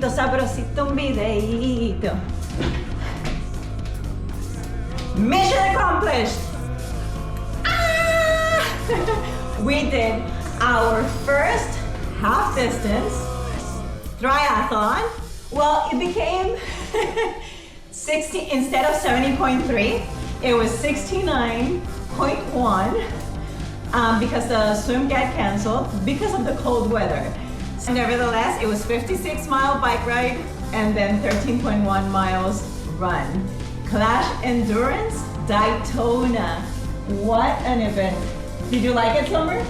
sabrosito, sabrosito, un videíto. Mission accomplished! Ah! We did our first half distance triathlon. Well, it became 60 instead of 70.3, it was 69.1 because the swim got canceled because of the cold weather. So nevertheless, it was 56-mile bike ride and then 13.1 miles run. Clash Endurance Daytona. What an event. Did you like it, Summer?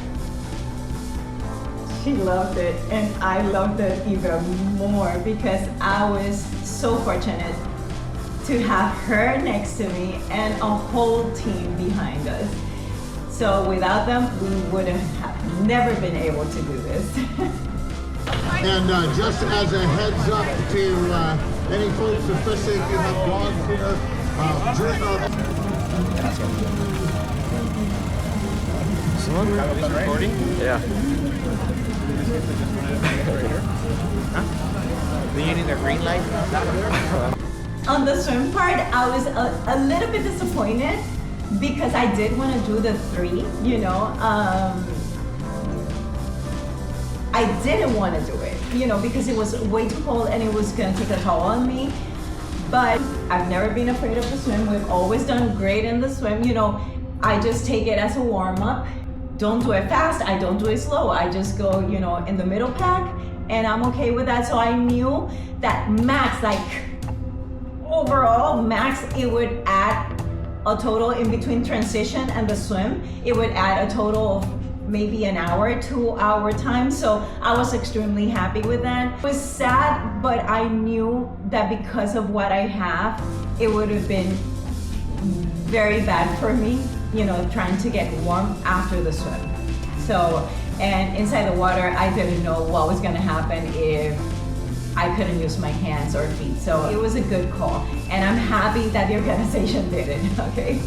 She loved it, and I loved it even more because I was so fortunate to have her next to me and a whole team behind us. So without them, we would have never been able to do this. And just as a heads up to any folks, especially if you have dogs here, Are we recording? Yeah. Huh? Do you need a green light? On the swim part, I was a little bit disappointed because I did want to do the 3, you know. I didn't want to do it, you know, because it was way too cold and it was going to take a toll on me. But I've never been afraid of the swim. We've always done great in the swim. You know, I just take it as a warm-up. Don't do it fast, I don't do it slow. I just go, you know, in the middle pack, and I'm okay with that. So I knew that max, like overall max, it would add a total in between transition and the swim. It would add a total of maybe an hour, 2 hour time. So I was extremely happy with that. It was sad, but I knew that because of what I have, it would have been very bad for me, you know, trying to get warm after the swim. So, and inside the water, I didn't know what was gonna happen if I couldn't use my hands or feet. So it was a good call. And I'm happy that the organization did it, okay?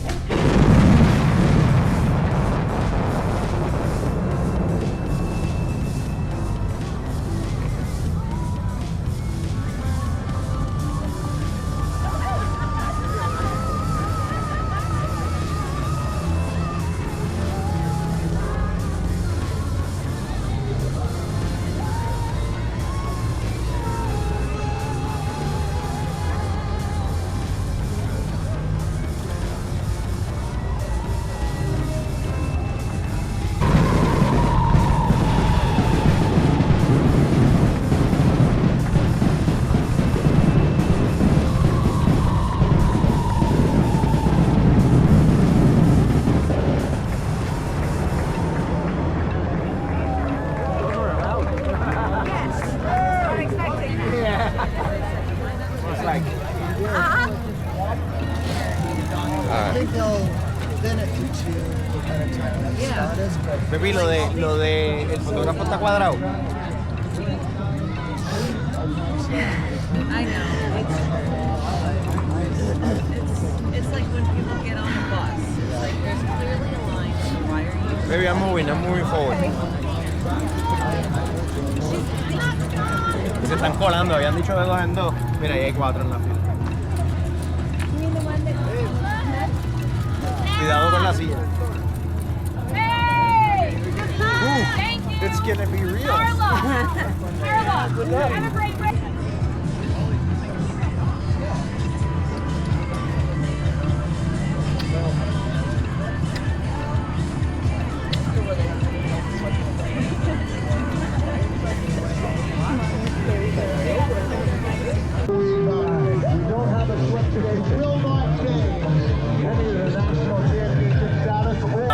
Pepi, lo de el fotógrafo está cuadrado. I know. It's like when people get on the bus. It's like there's clearly a line. Why are you? Baby, I'm moving forward. Se están colando, habían dicho de 2 en 2. Mira, ahí hay 4 en la fila. Cuidado con la silla. It's gonna be real. Carla, have a great race.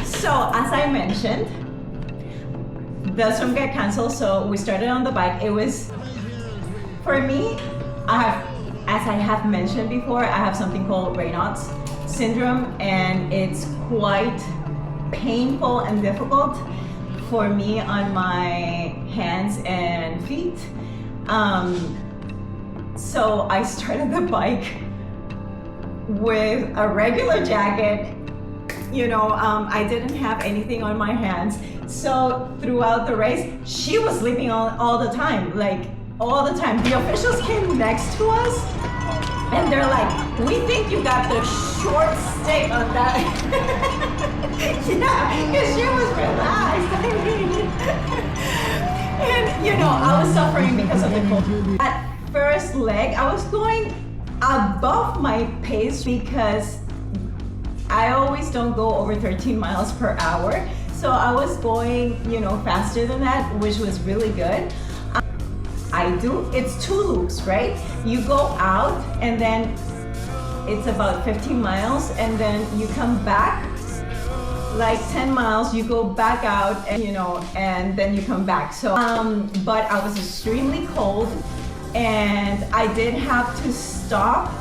So as I mentioned, the swim got canceled, so we started on the bike. It was, for me, as I have mentioned before, I have something called Raynaud's syndrome, and it's quite painful and difficult for me on my hands and feet. So I started the bike with a regular jacket. You know, I didn't have anything on my hands. So throughout the race, she was sleeping all the time. Like, all the time. The officials came next to us and they're like, we think you got the short stick on that. Yeah, because she was relaxed. I mean, and you know, I was suffering because of the cold. At first leg, I was going above my pace because I always don't go over 13 miles per hour. So I was going, you know, faster than that, which was really good. It's 2 loops, right? You go out and then it's about 15 miles and then you come back like 10 miles, you go back out and, you know, and then you come back. So, but I was extremely cold and I did have to stop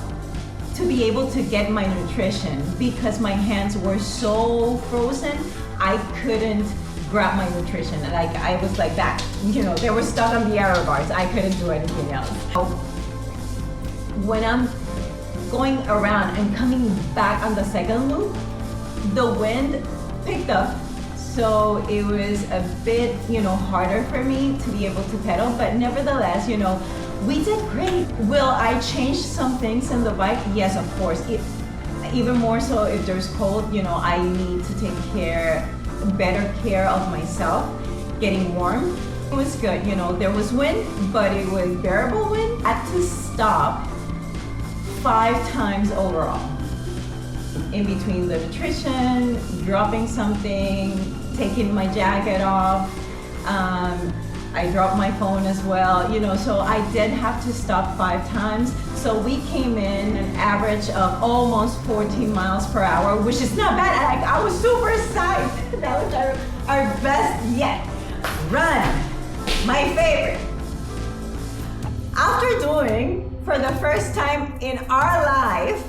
to be able to get my nutrition because my hands were so frozen, I couldn't grab my nutrition. Like I was like that, you know, they were stuck on the arrow bars. I couldn't do anything else. When I'm going around and coming back on the second loop, the wind picked up. So it was a bit, you know, harder for me to be able to pedal, but nevertheless, you know, we did great. Will I change some things in the bike? Yes, of course. Even more so if there's cold, you know, I need to take better care of myself, getting warm. It was good, you know, there was wind, but it was bearable wind. I had to stop 5 times overall. In between the nutrition, dropping something, taking my jacket off. I dropped my phone as well, you know, so I did have to stop 5 times. So we came in an average of almost 14 miles per hour, which is not bad. I was super psyched. That was our best yet. Run, my favorite. After doing, for the first time in our life,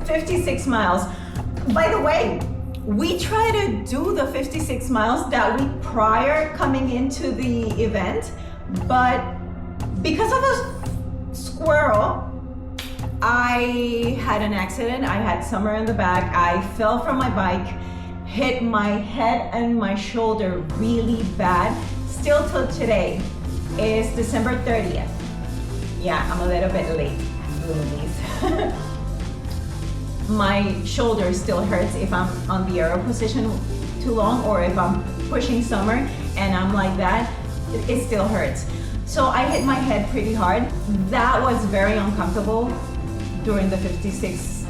56 miles. By the way, we try to do the 56 miles that week prior coming into the event, but because of a squirrel, I had an accident. I had Summer in the back. I fell from my bike, hit my head and my shoulder really bad. Still till today. It's December 30th. Yeah, I'm a little bit late doing these. My shoulder still hurts if I'm on the aero position too long, or if I'm pushing Summer and I'm like that, it still hurts. So I hit my head pretty hard. That was very uncomfortable during the 56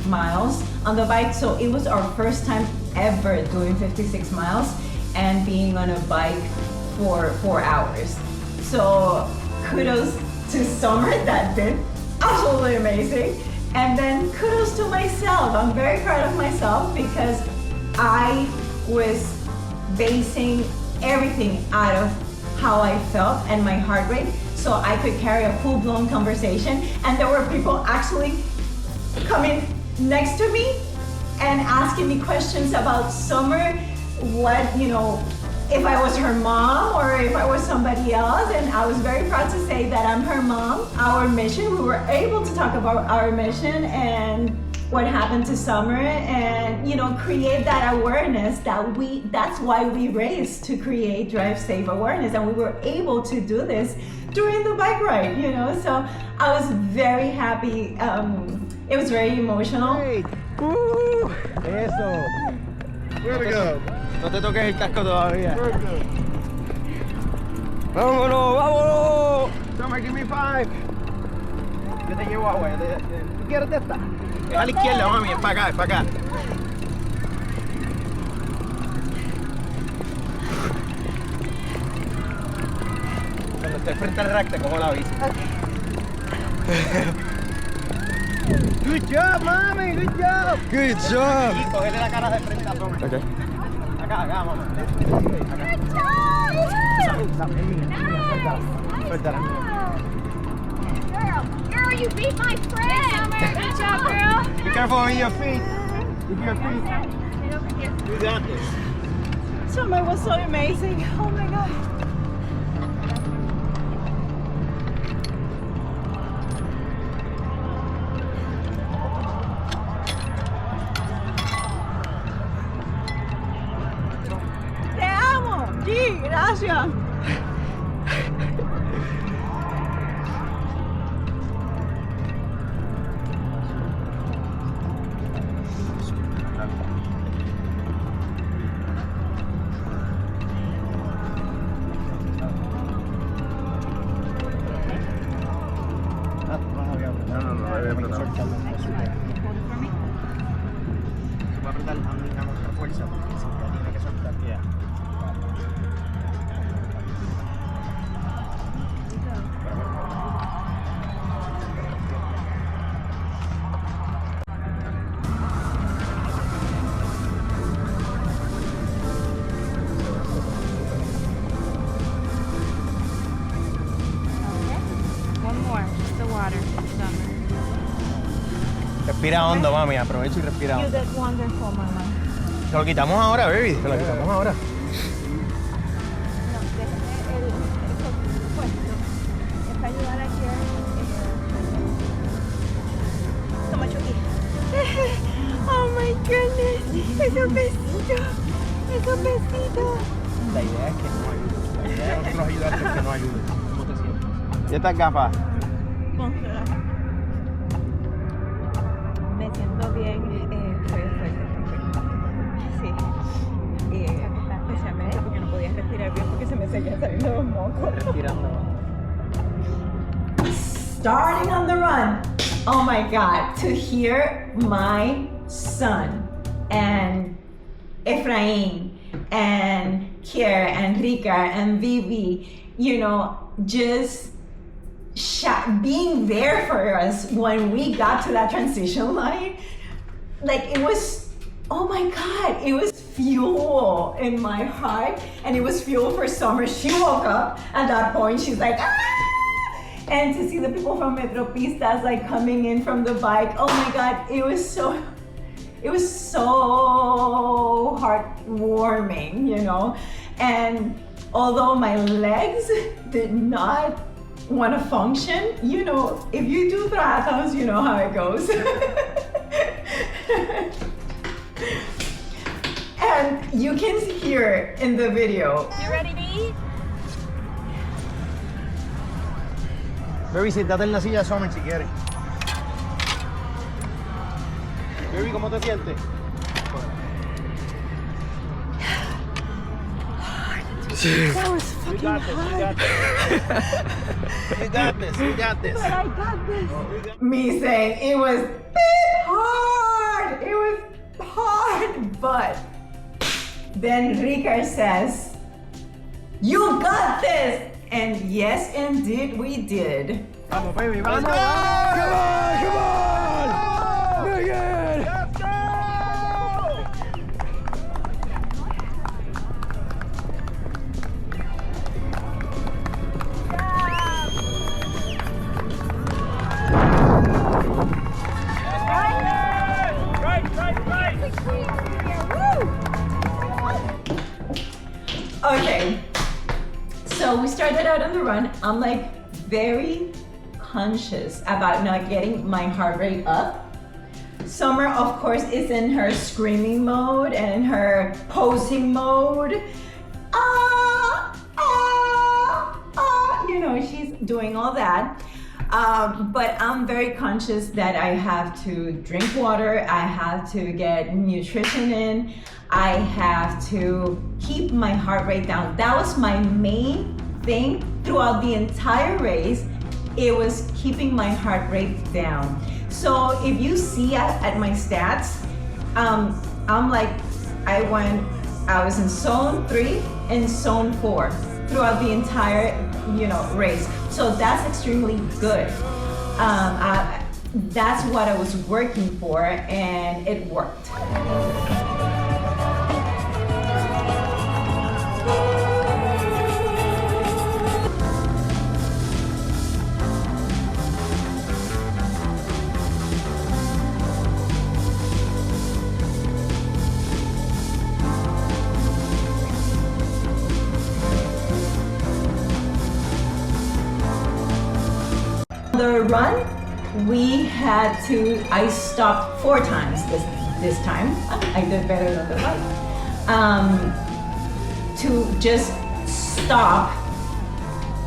miles on the bike. So it was our first time ever doing 56 miles and being on a bike for 4 hours. So kudos to Summer, that did absolutely amazing. And then kudos to myself. I'm very proud of myself because I was basing everything out of how I felt and my heart rate, so I could carry a full-blown conversation. And there were people actually coming next to me and asking me questions about Summer, what, you know, if I was her mom or if I was somebody else. And I was very proud to say that I'm her mom. Our mission, we were able to talk about our mission and what happened to Summer, and, you know, create that awareness that's why we race, to create drive safe awareness. And we were able to do this during the bike ride, you know, so I was very happy. It was very emotional. Great. Eso. Way to go. No te toques el casco todavía. Very good. ¡Vámonos, vámonos! Summer, give me 5. Yo te llevo agua. ¿Tú quieres de esta? Es a la izquierda, mami, es para acá, es para acá. Cuando estés frente al rack te cojo la bici. Good job, mami, good job. Good job. Y cógele la cara de frente a Summer. Okay. Acá, mamá. Good job! Suéltala. Girl, you beat my friend! Good job, girl! Be careful with your feet. With your feet. You got this. Summer was so amazing. Oh my God. Te amo. Sí, gracias. echarle un poquito. Se puede apretar a nuestra fuerza porque si ya tiene que soltar ya. One more, just the water. Summer. Respira hondo, mami. Aprovecha y respira You hondo. did wonderful, Mama. Se lo quitamos ahora, baby. Se lo quitamos ahora. No, déjame el puesto. Es para ayudar aquí a... Toma, Chucky. Oh my goodness. Es un besito. Es un besito. La idea es que no ayude. La idea de nosotros ayudarte es que no ayude. ¿Cómo te sientes? ¿Y estas gafas? Me siento bien. Sí. Especialmente porque no podía respirar bien porque se me seguían saliendo los mocos. Respirando. Starting on the run. Oh my God, to hear my son and Efrain and Kier and Rika and Vivi, you know, just being there for us when we got to that transition line. Like it was, oh my God, it was fuel in my heart and it was fuel for Summer. She woke up at that point, she's like, ah! And to see the people from Metropistas like coming in from the bike, oh my God, it was so heartwarming, you know? And although my legs did not want to function, you know, if you do triathlons, you know how it goes. And you can hear in the video. You ready to eat? Baby, siéntate en la silla de Summer si quieres. Baby, ¿cómo te sientes? That was fucking hard. You got this. You got this. But I got this. Me saying it was hard. It was hard, but then Rika says, "You got this." And yes, indeed, we did. Vamos, baby, vamos. Let's go! Come on! Bring it! Let's go! Okay, so we started out on the run. I'm like very conscious about not getting my heart rate up. Summer, of course, is in her screaming mode and her posing mode. You know, she's doing all that. But I'm very conscious that I have to drink water, I have to get nutrition in, I have to keep my heart rate down. That was my main thing throughout the entire race. It was keeping my heart rate down. So if you see at my stats, I'm like, I was in zone 3 and zone 4 throughout the entire, race. So that's extremely good. That's what I was working for, and it worked. The run, I stopped 4 times this time. I did better than the bike. To just stop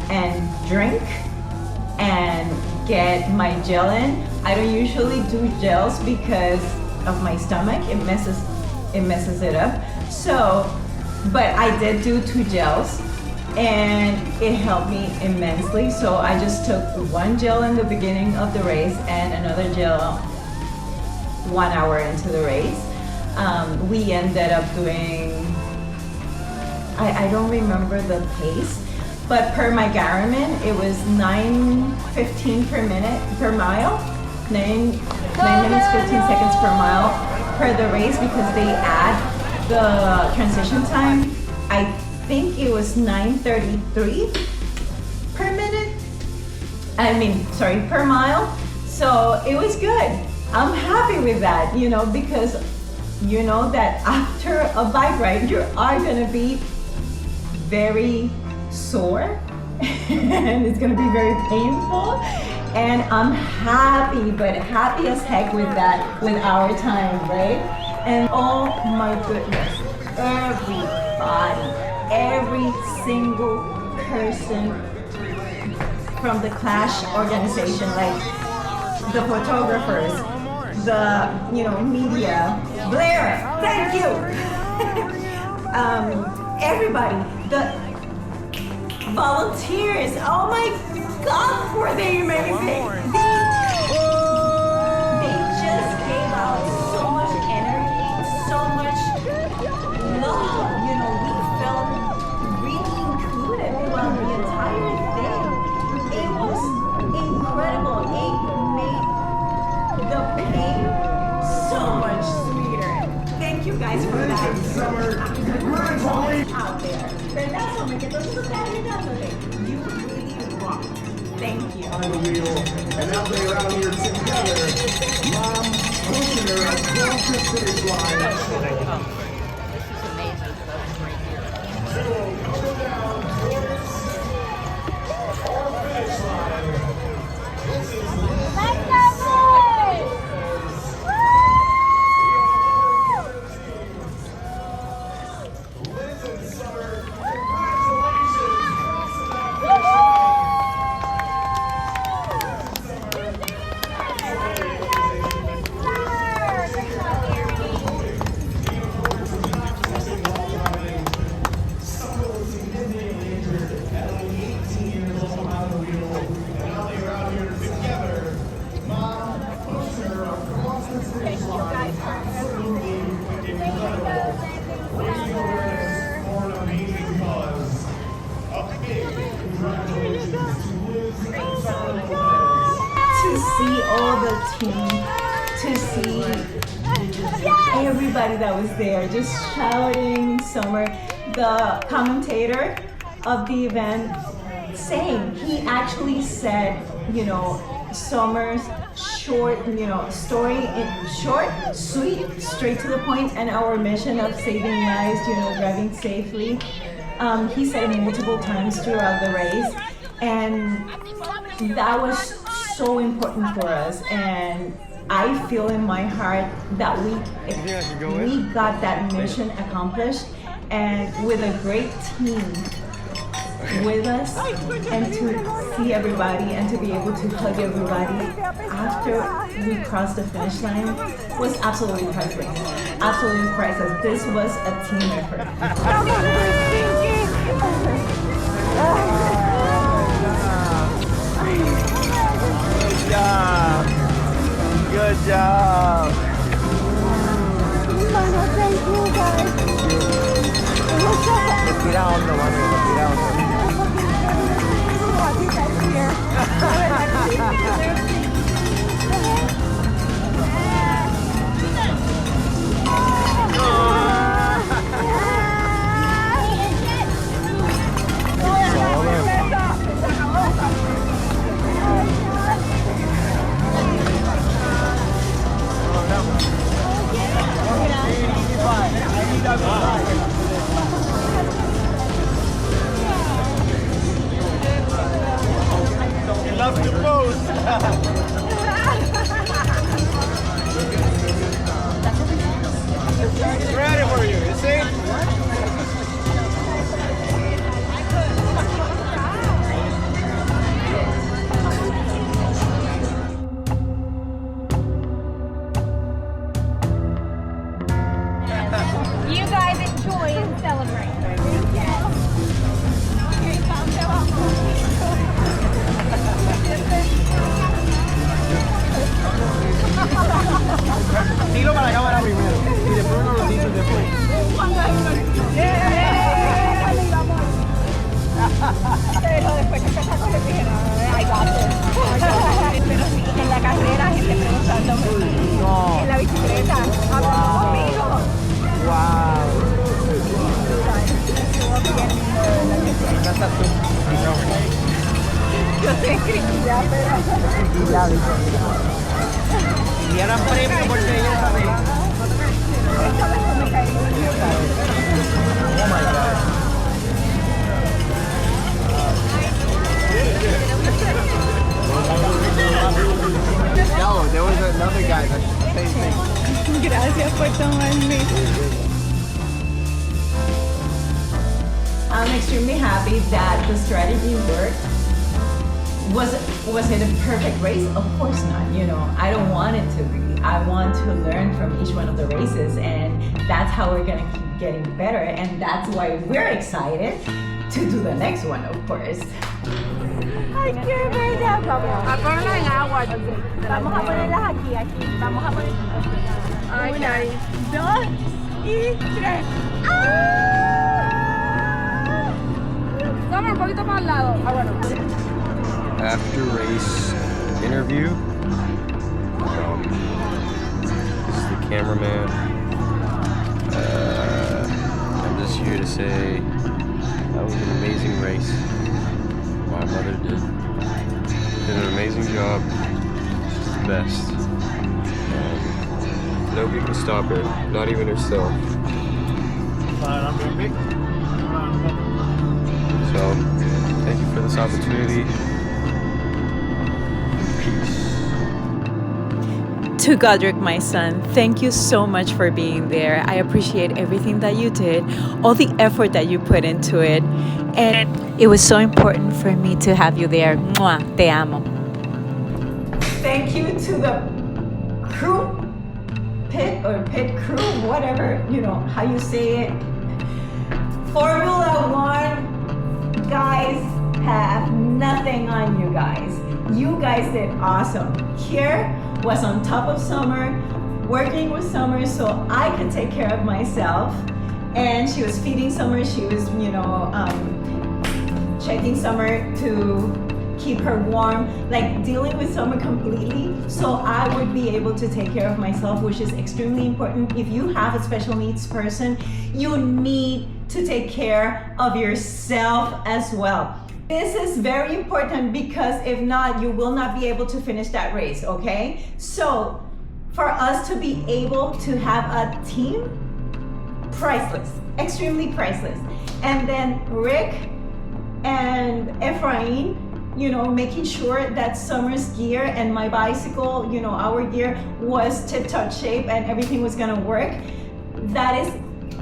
and drink and get my gel in. I don't usually do gels because of my stomach. It messes it up. So, but I did do 2 gels. and it helped me immensely. So I just took one gel in the beginning of the race and another gel 1 hour into the race. We ended up doing, I don't remember the pace, but per my Garmin, it was 9:15 per mile, 9 minutes 15 seconds per mile per the race, because they add the transition time. I think it was 9:33 per minute. Per mile. So it was good. I'm happy with that, because you know that after a bike ride, you are gonna be very sore and it's gonna be very painful. And I'm happy, but happy as heck with that, with our time, right? And oh my goodness, every single person from the Clash organization, like the photographers, the media, Blair, thank you. Everybody, the volunteers, oh my God, were they amazing? They just gave out so much energy, so much love. We felt really included throughout the entire thing. It was incredible. It made the pain so much sweeter. Thank you guys for that. Out there. You really rock. Thank you. On the wheel, and now they're out here together. Mom pushing her across the finish line. This is amazing, folks, right here. Go down towards our finish line. This is Let's go, boys! Liz and Summer. Congratulations! To see all the team, to see everybody that was there, just shouting. Summer, the commentator of the event, saying, he actually said, Summer's short, story in short, sweet, straight to the point, and our mission of saving lives, driving safely. He said it multiple times throughout the race, and that was so important for us. And I feel in my heart that we got that mission accomplished, and with a great team with us, and to see everybody and to be able to hug everybody after we crossed the finish line was absolutely priceless. Absolutely priceless. This was a team effort. Good job. Good job. Mama, thank you guys. Respira hondo, mami, respira hondo. You guys here. He loves to pose. He's ready for you, you see? You guys enjoy and celebrate. Oh my God. No, there was another guy that same thing. Gracias por tomarme. I'm extremely happy that the strategy worked. Was it a perfect race? Of course not. You know, I don't want it to be. I want to learn from each one of the races, and that's how we're gonna keep getting better. And that's why we're excited to do the next one, of course. Ay, qué bella. Vamos a ponerlas en agua. Vamos a ponerlas aquí. Vamos a poner. Una, dos y tres. Toma un poquito más al lado. Ah, bueno. After race interview. This is the cameraman. I'm just here to say that was an amazing race. My mother did an amazing job. She's the best. Nobody can stop her, not even herself. So, thank you for this opportunity. Peace. To Godric, my son, thank you so much for being there. I appreciate everything that you did, all the effort that you put into it, and it was so important for me to have you there. Mwah, te amo. Thank you to the crew, pit crew, whatever, you know, how you say it. Formula One guys have nothing on you guys. You guys did awesome. Kier was on top of Summer, working with Summer so I could take care of myself. And she was feeding Summer, she was, you know, checking Summer to keep her warm, like dealing with Summer completely so I would be able to take care of myself, which is extremely important. If you have a special needs person, you need to take care of yourself as well. This is very important because if not, you will not be able to finish that race, okay? So for us to be able to have a team, priceless, extremely priceless. And then Rick and Efrain, you know, making sure that Summer's gear and my bicycle, you know, our gear was tip-top shape and everything was gonna work. That is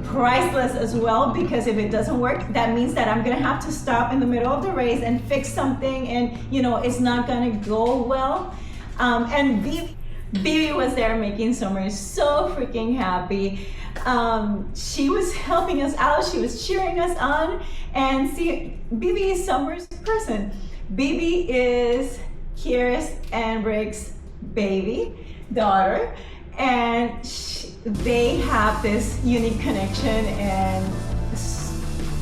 priceless as well, because if it doesn't work, that means that I'm gonna have to stop in the middle of the race and fix something, and you know, it's not gonna go well. And Bibi was there making Summer so freaking happy. She was helping us out, she was cheering us on, and see, Bibi is Summer's person. Bibi is Kier's and Rick's daughter, and they have this unique connection, and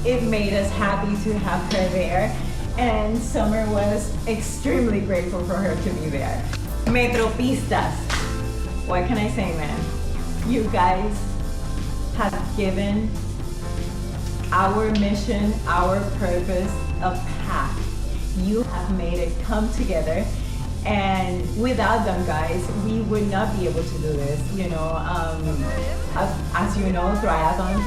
it made us happy to have her there. And Summer was extremely grateful for her to be there. Metropistas, what can I say, man? You guys have given our mission, our purpose, a path. You have made it come together, and without them, guys, we would not be able to do this. You know, as you know, triathlons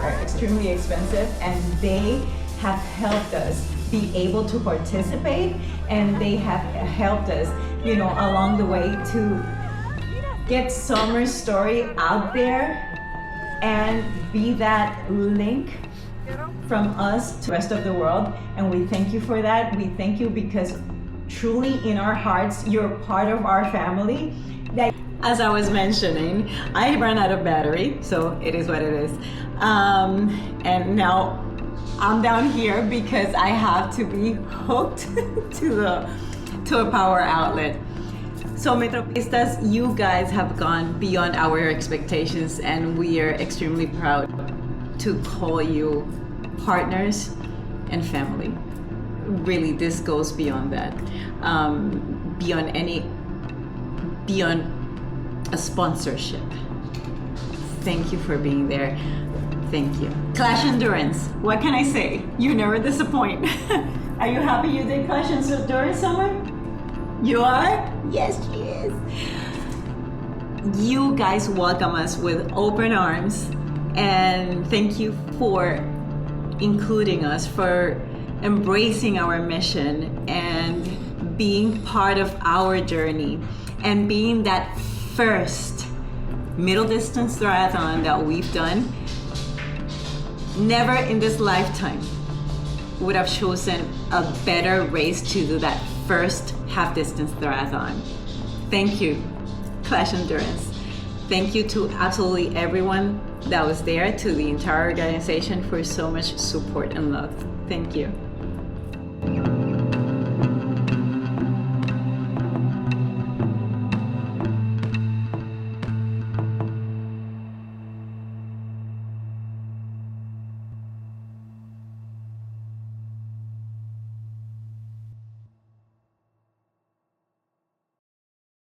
are extremely expensive, and they have helped us be able to participate, and they have helped us, you know, along the way to get Summer's story out there and be that link from us to the rest of the world. And we thank you for that. We thank you because truly in our hearts, you're part of our family. As I was mentioning, I ran out of battery, so it is what it is. And now I'm down here because I have to be hooked to a power outlet. So Metropistas, you guys have gone beyond our expectations, and we are extremely proud to call you partners and family. Really, this goes beyond that, beyond a sponsorship. Thank you for being there. Thank you. Clash Endurance, what can I say? You never disappoint. Are you happy you did Clash Endurance, Summer? You are? Yes, she is. you guys welcome us with open arms, and thank you for including us, for embracing our mission and being part of our journey and being that first middle distance triathlon that we've done. Never in this lifetime would have chosen a better race to do that first half distance triathlon. Thank you, Clash Endurance. Thank you to absolutely everyone that was there, to the entire organization for so much support and love. Thank you.